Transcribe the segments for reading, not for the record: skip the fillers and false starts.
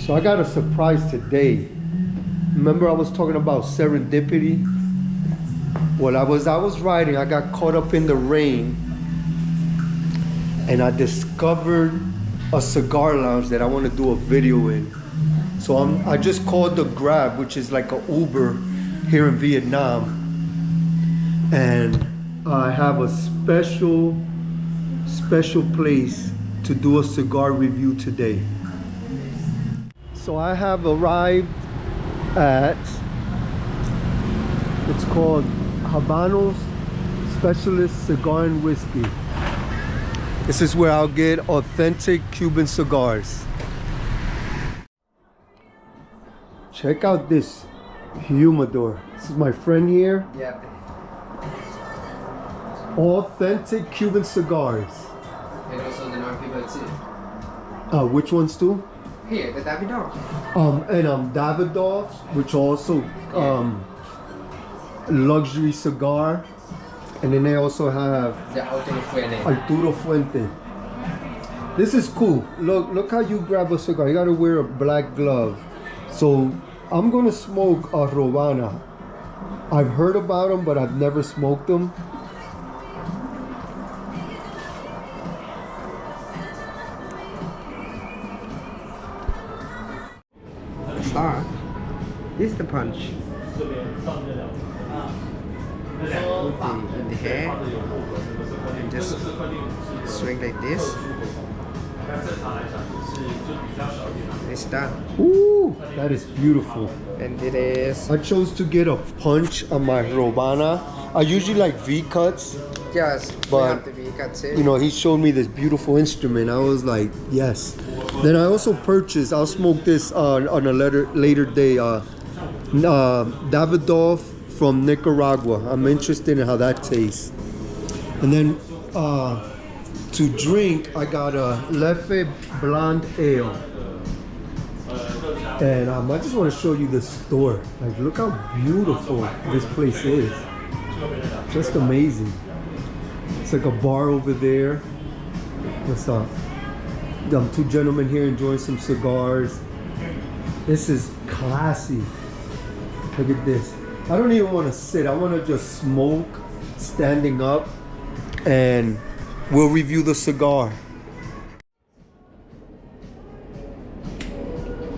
So I got a surprise today. Remember I was talking about serendipity? Well, I was riding, I got caught up in the rain, and I discovered a cigar lounge that I want to do a video in. So I just called the Grab, which is like an Uber here in Vietnam, and I have a special place to do a cigar review today. So I have arrived at, it's called Habanos Specialist Cigar and Whiskey. This is where I'll get authentic Cuban cigars. Check out this humidor. This is my friend here. Yeah. Authentic Cuban cigars. And also the non-people too. Which ones too? Here, the Davidoff. Davidoffs, which also luxury cigar. And then they also have The Arturo Fuente. This is cool. Look how you grab a cigar. You gotta wear a black glove. So I'm gonna smoke a Habano. I've heard about them, but I've never smoked them. Start. This is the punch. In the hair. And just swing like this. It's done. Ooh, that is beautiful. And it is. I chose to get a punch on my Habano. I usually like V cuts. Yes, but we have to be cut too. You know, he showed me this beautiful instrument. I was like, yes. Then I also purchased, I'll smoke this on a later day, Davidoff from Nicaragua. I'm interested in how that tastes. And then to drink, I got a Lefe Blonde Ale. And I just want to show you this store. Like, look how beautiful this place is. Just amazing. It's like a bar over there. What's up? Two gentlemen here enjoying some cigars. This is classy. Look at this. I don't even want to sit. I want to just smoke standing up, and we'll review the cigar.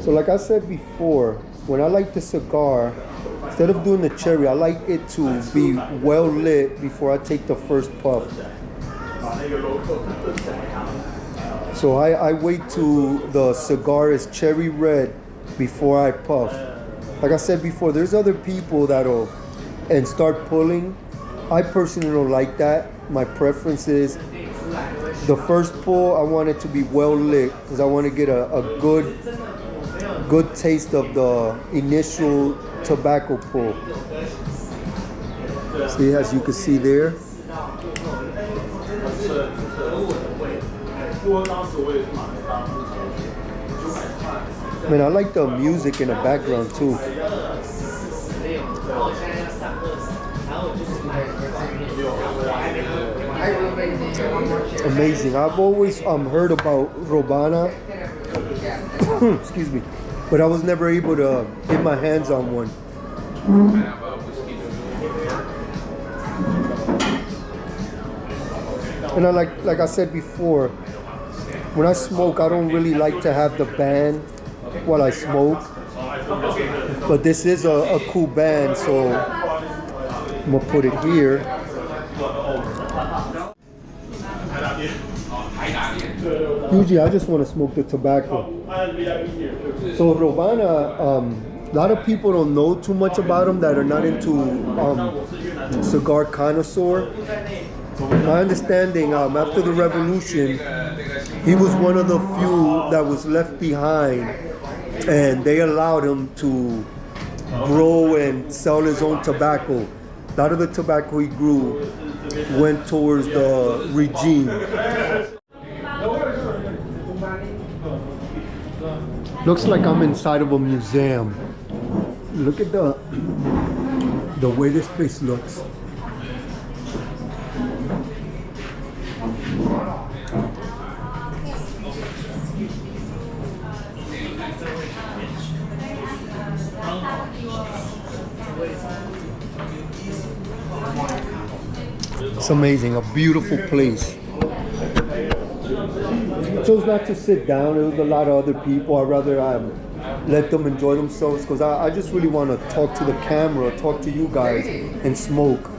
So like I said before, when I like the cigar, instead of doing the cherry, I like it to be well lit before I take the first puff. So I wait till the cigar is cherry red before I puff. Like I said before, there's other people that'll and start pulling. I personally don't like that. My preference is the first pull, I want it to be well lit because I want to get a good taste of the initial tobacco pull. See, as you can see there. Man, I like the music in the background too. Amazing. I've always heard about Habano. Excuse me. But I was never able to get my hands on one. And I like I said before, when I smoke, I don't really like to have the band while I smoke. But this is a cool band, so I'm gonna put it here. Usually I just want to smoke the tobacco. So Habano, a lot of people don't know too much about them that are not into cigar connoisseur. My understanding, after the revolution, he was one of the few that was left behind, and they allowed him to grow and sell his own tobacco. A lot of the tobacco he grew went towards the regime. Looks like I'm inside of a museum. Look at the way this place looks. It's amazing, a beautiful place. Chose not to sit down. There was a lot of other people. I'd rather let them enjoy themselves because I just really want to talk to the camera, talk to you guys, and smoke.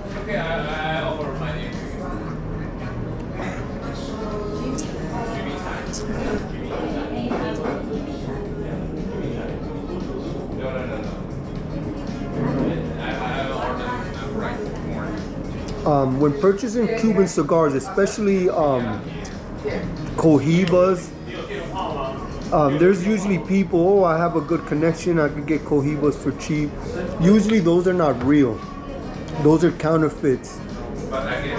When purchasing Cuban cigars, especially Cohibas, there's usually people, oh, I have a good connection, I could get Cohibas for cheap. Usually those are not real. Those are counterfeits.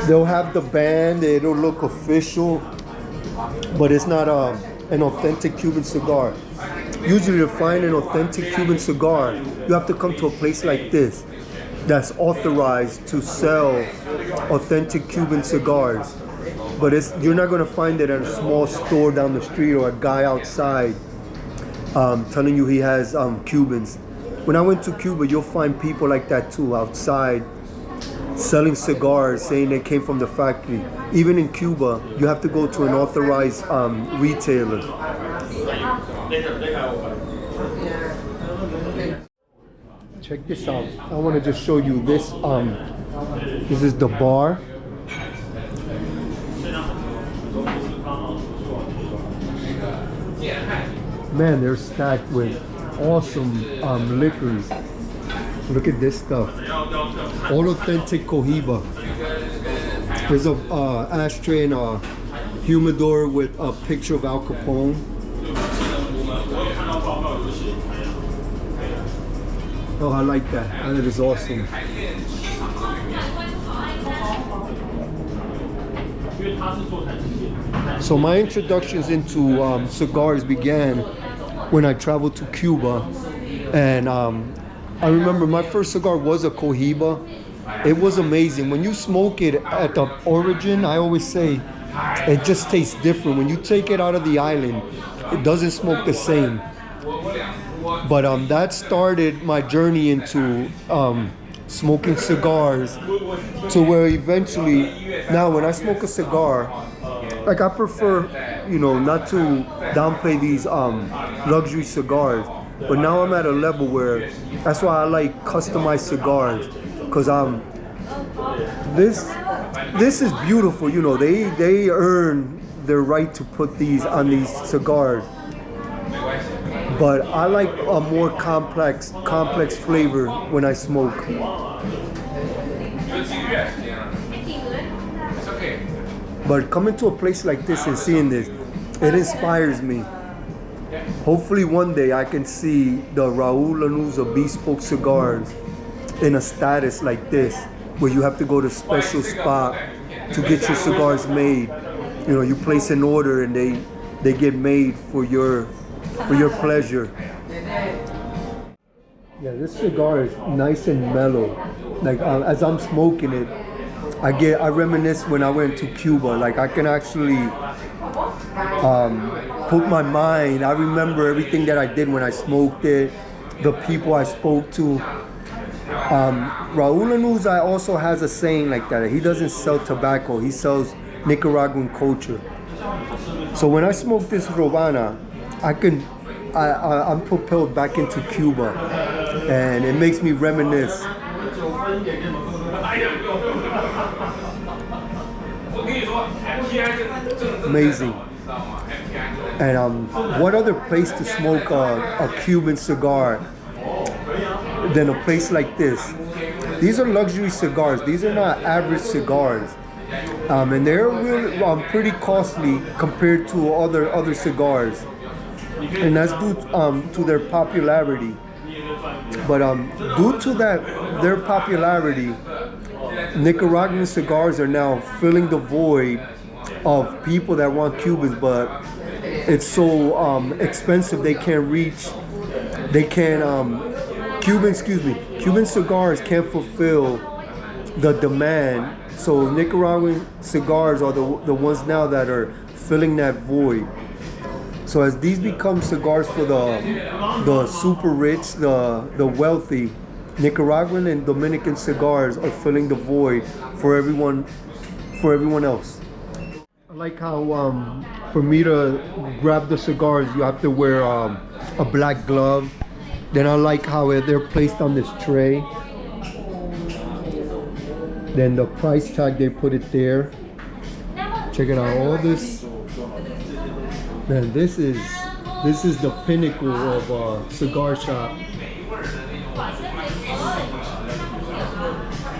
They'll have the band, it'll look official, but it's not an authentic Cuban cigar. Usually to find an authentic Cuban cigar, you have to come to a place like this that's authorized to sell authentic Cuban cigars. But you're not going to find it at a small store down the street or a guy outside telling you he has Cubans. When I went to Cuba, you'll find people like that too, outside selling cigars, saying they came from the factory. Even in Cuba, you have to go to an authorized retailer. Check this out. I want to just show you this. This is the bar. Man, they're stacked with awesome liquors. Look at this stuff. All authentic Cohiba. There's a ashtray and a humidor with a picture of Al Capone. Oh, I like that. That is awesome. So my introductions into cigars began when I traveled to Cuba, and I remember my first cigar was a Cohiba. It was amazing. When you smoke it at the origin, I always say it just tastes different. When you take it out of the island, it doesn't smoke the same. But that started my journey into smoking cigars, to where eventually, now when I smoke a cigar, like I prefer, not to downplay these luxury cigars, but now I'm at a level where that's why I like customized cigars, because this is beautiful. They earn their right to put these on these cigars. But I like a more complex flavor when I smoke. But coming to a place like this and seeing this, it inspires me. Hopefully one day I can see the Raul Lanuza bespoke cigars in a status like this, where you have to go to a special spot to get your cigars made. You place an order and they get made for your pleasure. Yeah, this cigar is nice and mellow. Like as I'm smoking it, I reminisce when I went to Cuba. Like I can actually put my mind. I remember everything that I did when I smoked it, the people I spoke to. Raul Lanuza also has a saying like that. He doesn't sell tobacco. He sells Nicaraguan culture. So when I smoke this Robana, I'm propelled back into Cuba, and it makes me reminisce. Amazing. And what other place to smoke a Cuban cigar than a place like this? These are luxury cigars. These are not average cigars. And they're really pretty costly compared to other cigars. And that's due to their popularity. But due to their popularity, Nicaraguan cigars are now filling the void of people that want Cubans, but it's so expensive they can't reach. Cuban cigars can't fulfill the demand. So Nicaraguan cigars are the ones now that are filling that void. So as these become cigars for the super rich, the wealthy, Nicaraguan and Dominican cigars are filling the void for everyone for everyone else. I like how for me to grab the cigars, you have to wear a black glove. Then I like how they're placed on this tray. Then the price tag, they put it there. Check it out, all this. Man, this is the pinnacle of a cigar shop.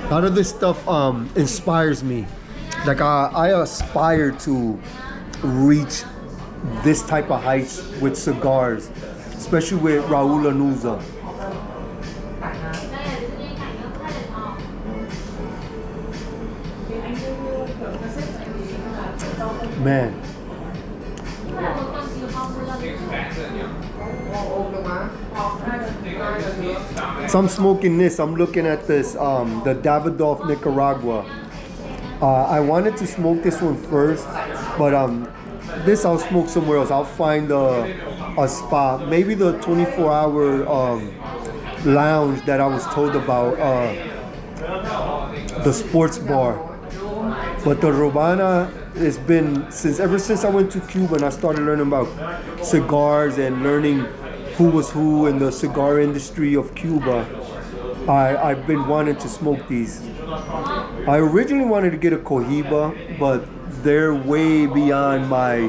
A lot of this stuff inspires me. Like I aspire to reach this type of heights with cigars, especially with Raul Anuza. Man. So I'm smoking this. I'm looking at this, the Davidoff Nicaragua. I wanted to smoke this one first, but this I'll smoke somewhere else. I'll find a spot, maybe the 24-hour lounge that I was told about, the sports bar. But the Habano, it's been ever since I went to Cuba and I started learning about cigars and learning who was who in the cigar industry of Cuba. I've been wanting to smoke these. I originally wanted to get a Cohiba, but they're way beyond my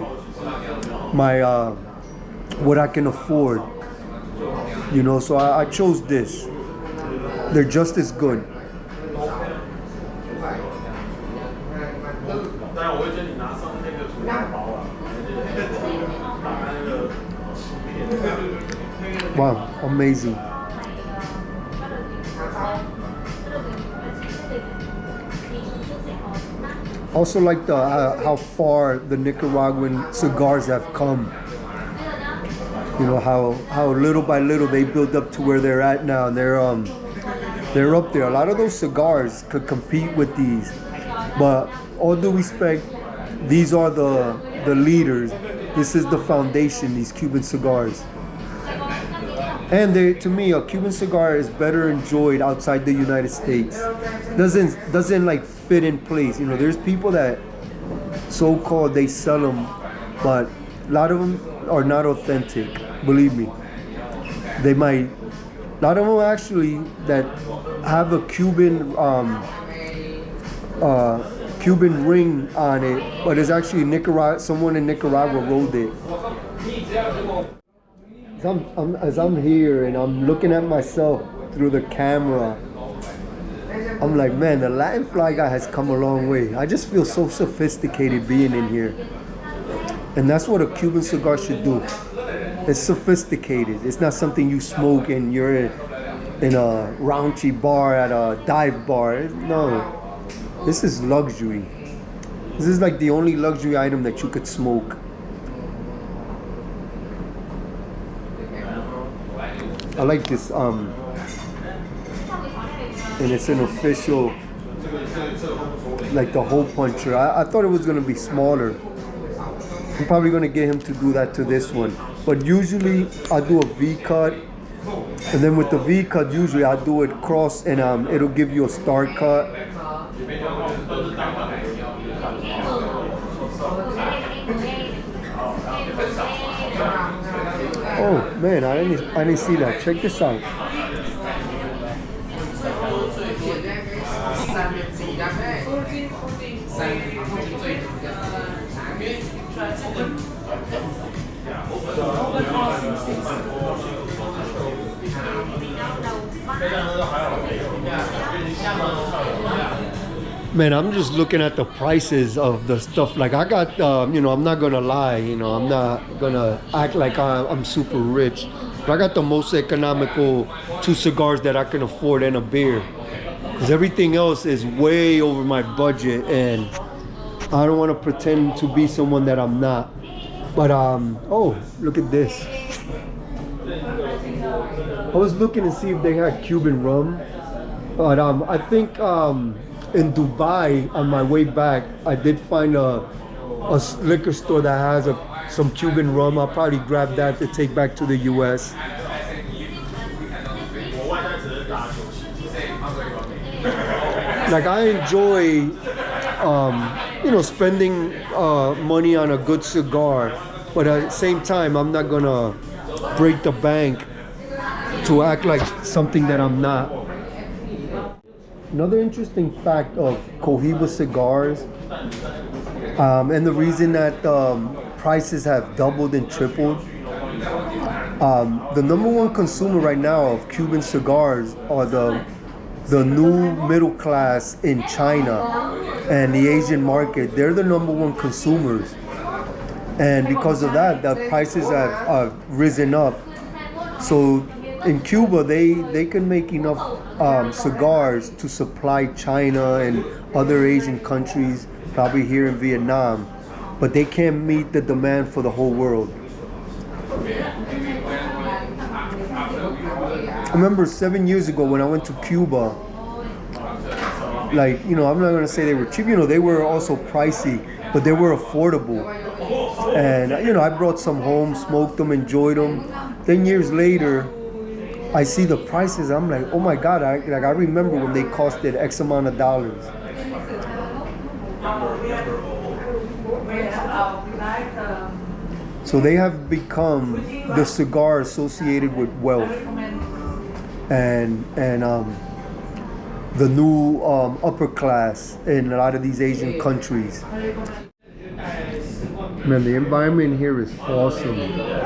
what I can afford. You know, so I chose this. They're just as good. Wow, amazing. Also like the how far the Nicaraguan cigars have come. You know how little by little they build up to where they're at now. They're up there. A lot of those cigars could compete with these, but all due respect, these are the leaders. This is the foundation. These Cuban cigars. And to me, a Cuban cigar is better enjoyed outside the United States. Doesn't like fit in place. You know, there's people that so-called they sell them, but a lot of them are not authentic. Believe me. They might. A lot of them actually that have a Cuban Cuban ring on it, but it's actually someone in Nicaragua rolled it. As I'm here and I'm looking at myself through the camera, I'm like, man, the Latin Fly guy has come a long way. I just feel so sophisticated being in here. And that's what a Cuban cigar should do. It's sophisticated. It's not something you smoke and you're in a raunchy bar at a dive bar. No, this is luxury. This is like the only luxury item that you could smoke. I like this, and it's an official, like the hole puncher. I thought it was gonna be smaller. I'm probably gonna get him to do that to this one. But usually I do a V cut, and then with the V cut, usually I do it cross, and it'll give you a star cut. Oh man, I didn't see that. Check this out. Man, I'm just looking at the prices of the stuff. Like I got, you know, I'm not gonna lie, you know, I'm not gonna act like I'm super rich. But I got the most economical 2 cigars that I can afford and a beer. Because everything else is way over my budget and I don't want to pretend to be someone that I'm not. But, oh, look at this. I was looking to see if they had Cuban rum. But I think in Dubai, on my way back, I did find a liquor store that has some Cuban rum. I'll probably grab that to take back to the US. Like I enjoy spending money on a good cigar, but at the same time, I'm not gonna break the bank to act like something that I'm not. Another interesting fact of Cohiba cigars, and the reason that prices have doubled and tripled, the number one consumer right now of Cuban cigars are the new middle class in China and the Asian market. They're the number one consumers, and because of that, the prices have risen up. So in Cuba, they can make enough cigars to supply China and other Asian countries, probably here in Vietnam, but they can't meet the demand for the whole world. I remember 7 years ago when I went to Cuba, like, I'm not gonna say they were cheap, they were also pricey, but they were affordable. And, I brought some home, smoked them, enjoyed them. Then years later, I see the prices, I'm like, oh my God, I remember when they costed X amount of dollars. So they have become the cigar associated with wealth and the new upper class in a lot of these Asian countries. Man, the environment here is awesome.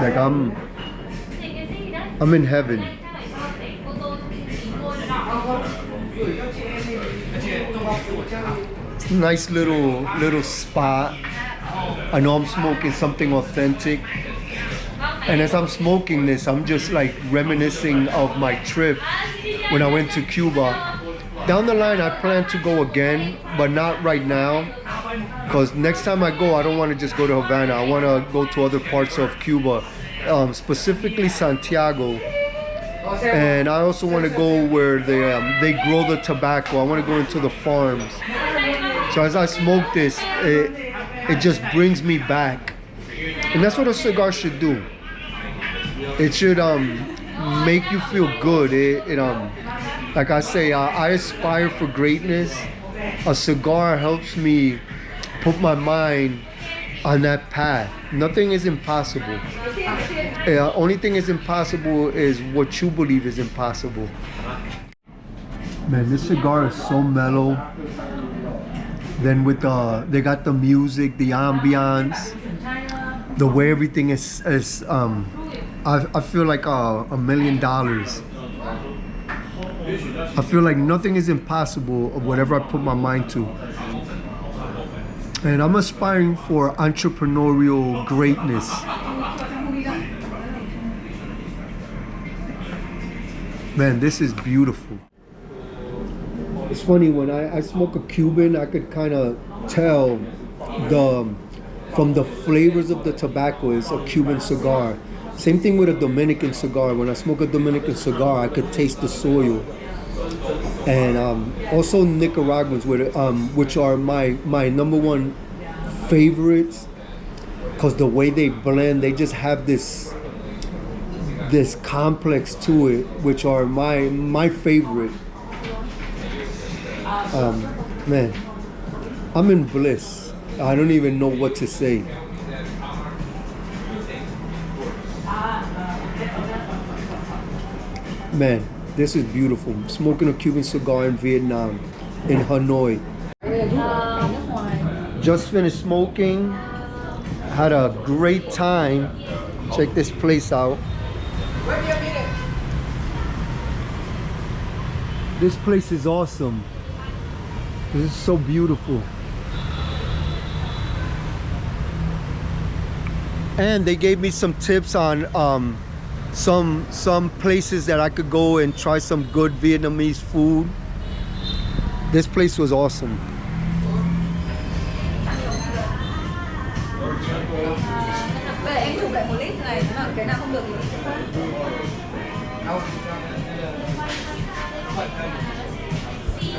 Like I'm in heaven. It's a nice little spot. I know I'm smoking something authentic. And as I'm smoking this, I'm just like reminiscing of my trip when I went to Cuba. Down the line, I plan to go again, but not right now. Because next time I go, I don't want to just go to Havana. I want to go to other parts of Cuba, specifically Santiago. And I also want to go where they grow the tobacco. I want to go into the farms. So as I smoke this, it just brings me back. And that's what a cigar should do. It should make you feel good. Like I say, I aspire for greatness. A cigar helps me put my mind on that path. Nothing is impossible. Only thing is impossible is what you believe is impossible. Man, this cigar is so mellow. Then with they got the music, the ambiance, the way everything is I feel like $1 million. I feel like nothing is impossible of whatever I put my mind to. And I'm aspiring for entrepreneurial greatness. Man, this is beautiful. It's funny, when I smoke a Cuban, I could kind of tell from the flavors of the tobacco is a Cuban cigar. Same thing with a Dominican cigar. When I smoke a Dominican cigar, I could taste the soil. And also Nicaraguans, which are my number one favorites, because the way they blend, they just have this complex to it, which are my favorite. Man, I'm in bliss. I don't even know what to say. Man, this is beautiful. Smoking a Cuban cigar in Vietnam, in Hanoi. Just finished smoking. Had a great time. Check this place out. This place is awesome. This is so beautiful. And they gave me some tips on some places that I could go and try some good Vietnamese food. This place was awesome. Em chụp lại một list này, cái nào không được thì